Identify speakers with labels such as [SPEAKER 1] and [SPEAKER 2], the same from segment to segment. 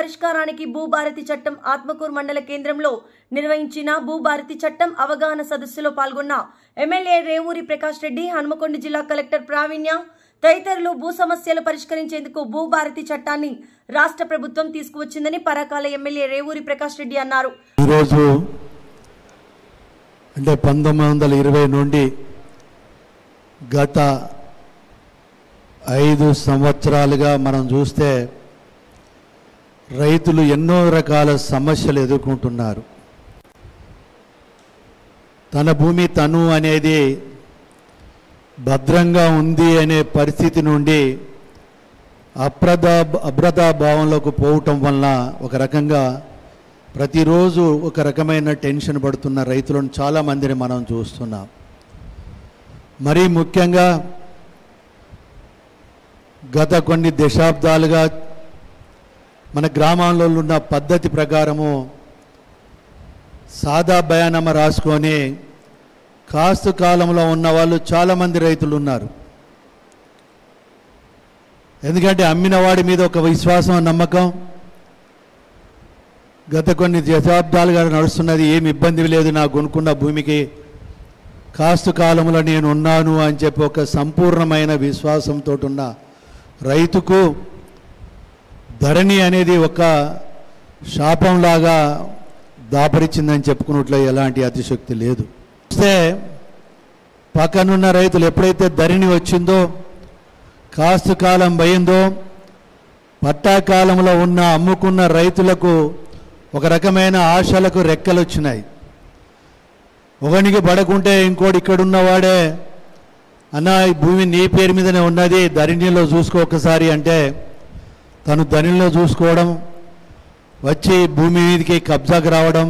[SPEAKER 1] పరిష్కారానికి భూభారతి చట్టం ఆత్మకూరు మండల కేంద్రంలో నిర్వహించిన భూభారతి చట్టం అవగాహన సదస్సులో పాల్గొన్న ఎమ్మెల్యే రేవూరి ప్రకాష్ రెడ్డి, హనుమకొండ జిల్లా కలెక్టర్ ప్రావీణ్య తదితరులు భూ సమస్యలు పరిష్కరించేందుకు భూభారతి చట్టాన్ని రాష్ట్ర ప్రభుత్వం తీసుకువచ్చిందని పరకాల ఎమ్మెల్యే రేవూరి ప్రకాష్ రెడ్డి అన్నారు.
[SPEAKER 2] ఈరోజు అంటే 1920 నుండి గత 5 సంవత్సరాలుగా మనం చూస్తే రైతులు ఎన్నో రకాల సమస్యలు ఎదుర్కొంటున్నారు. తన భూమి తను అనేది భద్రంగా ఉంది అనే పరిస్థితి నుండి అభద్రతాభావంలోకి పోవటం వలన ఒక రకంగా ప్రతిరోజు ఒక రకమైన టెన్షన్ పడుతున్న రైతులను చాలామందిని మనం చూస్తున్నాం. మరీ ముఖ్యంగా గత కొన్ని దశాబ్దాలుగా మన గ్రామాల్లో ఉన్న పద్ధతి ప్రకారము సాదా బయానామా రాసుకొని కాస్తు కాలంలో ఉన్న వాళ్ళు చాలామంది రైతులు ఉన్నారు. ఎందుకంటే అమ్మిన వాడి మీద ఒక విశ్వాసం, నమ్మకం గత కొన్ని దశాబ్దాలుగా నడుస్తున్నది. ఏమి ఇబ్బంది లేదు, నాకు కొనుక్కున్న భూమికి కాస్తు కాలంలో నేను ఉన్నాను అని చెప్పి ఒక సంపూర్ణమైన విశ్వాసంతో ఉన్న రైతుకు ధరణి అనేది ఒక శాపంలాగా దాపరిచిందని చెప్పుకున్నట్లో ఎలాంటి అతిశక్తి లేదు. వస్తే పక్కనున్న రైతులు ఎప్పుడైతే ధరణి వచ్చిందో, కాస్తు కాలం పోయిందో, పట్టాకాలంలో ఉన్న అమ్ముకున్న రైతులకు ఒక రకమైన ఆశలకు రెక్కలు వచ్చినాయి. ఒకనికి పడకుంటే ఇంకోటి ఇక్కడున్నవాడే, అన్న ఈ భూమి నీ పేరు మీదనే ఉన్నది, ధరణిలో చూసుకో ఒకసారి అంటే తను ధరణిలో చూసుకోవడం, వచ్చి భూమి మీదకి కబ్జాకు రావడం,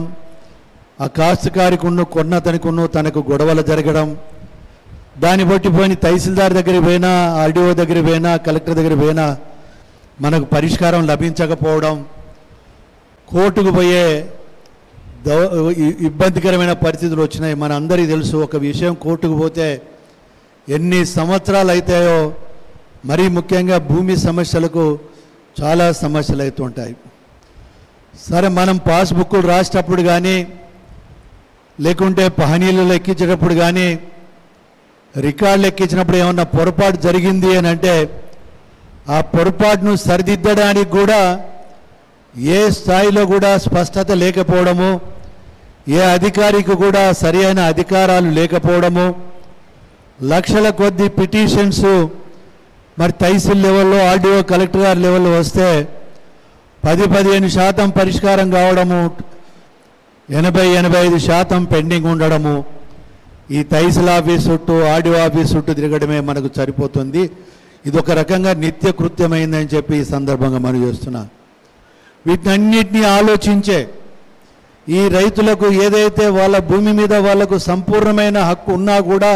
[SPEAKER 2] ఆ కాస్తుకారికి కొన్నతనికున్న తనకు గొడవలు జరగడం, దాన్ని బట్టి పోయి తహసీల్దార్ దగ్గరికి పోయినా, ఆర్డీఓ దగ్గరికి పోయినా, కలెక్టర్ దగ్గరికి పోయినా మనకు పరిష్కారం లభించకపోవడం, కోర్టుకు పోయే ఇబ్బందికరమైన పరిస్థితులు వచ్చినాయి. మన అందరికీ తెలుసు. ఒక విషయం కోర్టుకు పోతే ఎన్ని సంవత్సరాలు అవుతాయో. మరీ ముఖ్యంగా భూమి సమస్యలకు చాలా సమస్యలు అవుతుంటాయి. సరే, మనం పాస్బుక్లు రాసేటప్పుడు కానీ, లేకుంటే పహనీలు ఎక్కించేటప్పుడు కానీ, రికార్డులు ఎక్కించినప్పుడు ఏమన్నా పొరపాటు జరిగింది అని అంటే ఆ పొరపాటును సరిదిద్దడానికి కూడా ఏ స్థాయిలో కూడా స్పష్టత లేకపోవడము, ఏ అధికారికి కూడా సరి అయిన అధికారాలు లేకపోవడము, లక్షల కొద్ది పిటిషన్స్ మరి తహసీల్ లెవెల్లో, ఆర్డీఓ, కలెక్టర్ గారి లెవెల్లో వస్తే 10-15% పరిష్కారం కావడము, 80-85% పెండింగ్ ఉండడము. ఈ తహసీల్ ఆఫీస్ చుట్టూ, ఆర్డీఓ ఆఫీస్ చుట్టూ తిరగడమే మనకు సరిపోతుంది. ఇది ఒక రకంగా నిత్య కృత్యమైందని చెప్పి ఈ సందర్భంగా మనం చేస్తున్నాం. వీటన్నిటినీ ఆలోచించే ఈ రైతులకు ఏదైతే వాళ్ళ భూమి మీద వాళ్ళకు సంపూర్ణమైన హక్కు ఉన్నా కూడా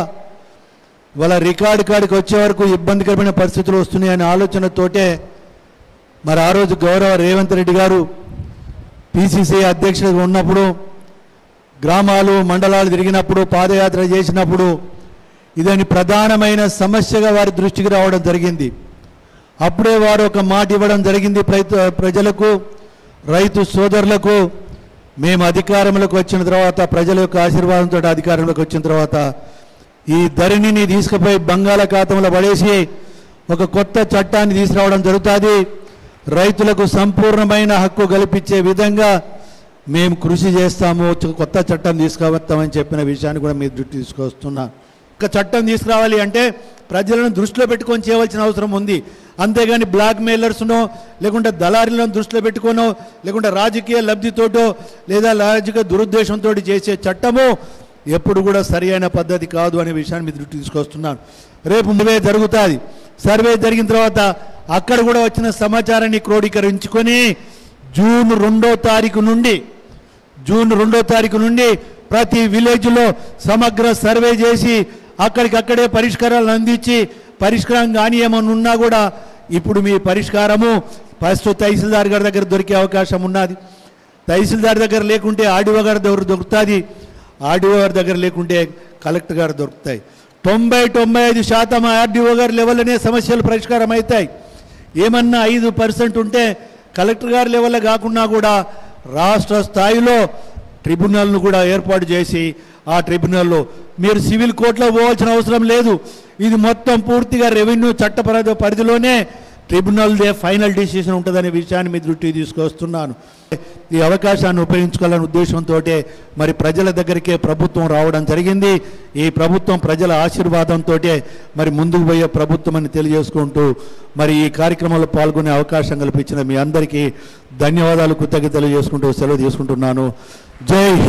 [SPEAKER 2] వాళ్ళ రికార్డు కాడికి వచ్చే వరకు ఇబ్బందికరమైన పరిస్థితులు వస్తున్నాయనే ఆలోచనతోటే మరి ఆ రోజు గౌరవ రేవంత్ రెడ్డి గారు పిసిసి అధ్యక్షుడిగా ఉన్నప్పుడు, గ్రామాలు మండలాలు తిరిగినప్పుడు, పాదయాత్ర చేసినప్పుడు ఇదని ప్రధానమైన సమస్యగా వారి దృష్టికి రావడం జరిగింది. అప్పుడే వారు ఒక మాట ఇవ్వడం జరిగింది ప్రజలకు, రైతు సోదరులకు. మేము అధికారంలోకి వచ్చిన తర్వాత, ప్రజల యొక్క ఆశీర్వాదంతో అధికారంలోకి వచ్చిన తర్వాత ఈ ధరణిని తీసుకుపోయి బంగాళాఖాతంలో పడేసి ఒక కొత్త చట్టాన్ని తీసుకురావడం జరుగుతుంది. రైతులకు సంపూర్ణమైన హక్కు కల్పించే విధంగా మేము కృషి చేస్తాము, కొత్త చట్టం తీసుకువస్తామని చెప్పిన విషయాన్ని కూడా మీరు దృష్టి తీసుకొస్తున్నా. ఒక చట్టం తీసుకురావాలి అంటే ప్రజలను దృష్టిలో పెట్టుకొని చేయవలసిన అవసరం ఉంది. అంతేగాని బ్లాక్ మెయిలర్స్నో, లేకుంటే దళారీలను దృష్టిలో పెట్టుకోనో, లేకుంటే రాజకీయ లబ్ధితోటో లేదా రాజకీయ దురుద్దేశంతో చేసే చట్టము ఎప్పుడు కూడా సరి అయిన పద్ధతి కాదు అనే విషయాన్ని మీ దృష్టి తీసుకొస్తున్నాను. రేపు సర్వే జరుగుతుంది. సర్వే జరిగిన తర్వాత అక్కడ కూడా వచ్చిన సమాచారాన్ని క్రోడీకరించుకొని జూన్ 2వ తారీఖు నుండి ప్రతి విలేజ్లో సమగ్ర సర్వే చేసి అక్కడికక్కడే పరిష్కారాలు అందించి, పరిష్కారం కానీ ఏమన్నా ఉన్నా కూడా ఇప్పుడు మీ పరిష్కారము ఫస్ట్ తహసీల్దార్ గారి దగ్గర దొరికే అవకాశం ఉన్నది. తహసీల్దార్ దగ్గర లేకుంటే ఆర్డీఓ గారి దగ్గర దొరుకుతుంది, ఆర్డీఓ గారి దగ్గర లేకుంటే కలెక్టర్ గారు దొరుకుతాయి. 90-95% ఆర్డీఓ గారి లెవెల్లోనే సమస్యలు పరిష్కారం అవుతాయి. ఏమన్నా 5% ఉంటే కలెక్టర్ గారి లెవెల్లో కాకుండా కూడా రాష్ట్ర స్థాయిలో ట్రిబ్యునల్ను కూడా ఏర్పాటు చేసి ఆ ట్రిబ్యునల్లో మీరు సివిల్ కోర్టులో పోవాల్సిన అవసరం లేదు. ఇది మొత్తం పూర్తిగా రెవెన్యూ చట్ట పరిధిలోనే ట్రిబ్యునల్దే ఫైనల్ డిసిషన్ ఉంటుందనే విషయాన్ని మీ దృష్టికి తీసుకొస్తున్నాను. ఈ అవకాశాన్ని ఉపయోగించుకోవాలనే ఉద్దేశంతో మరి ప్రజల దగ్గరికే ప్రభుత్వం రావడం జరిగింది. ఈ ప్రభుత్వం ప్రజల ఆశీర్వాదంతో మరి ముందుకు పోయే ప్రభుత్వం అని తెలియజేసుకుంటూ మరి ఈ కార్యక్రమంలో పాల్గొనే అవకాశం కల్పించిన మీ అందరికీ ధన్యవాదాలు, కృతజ్ఞతలు చేసుకుంటూ సెలవు తీసుకుంటున్నాను. జై హింద్.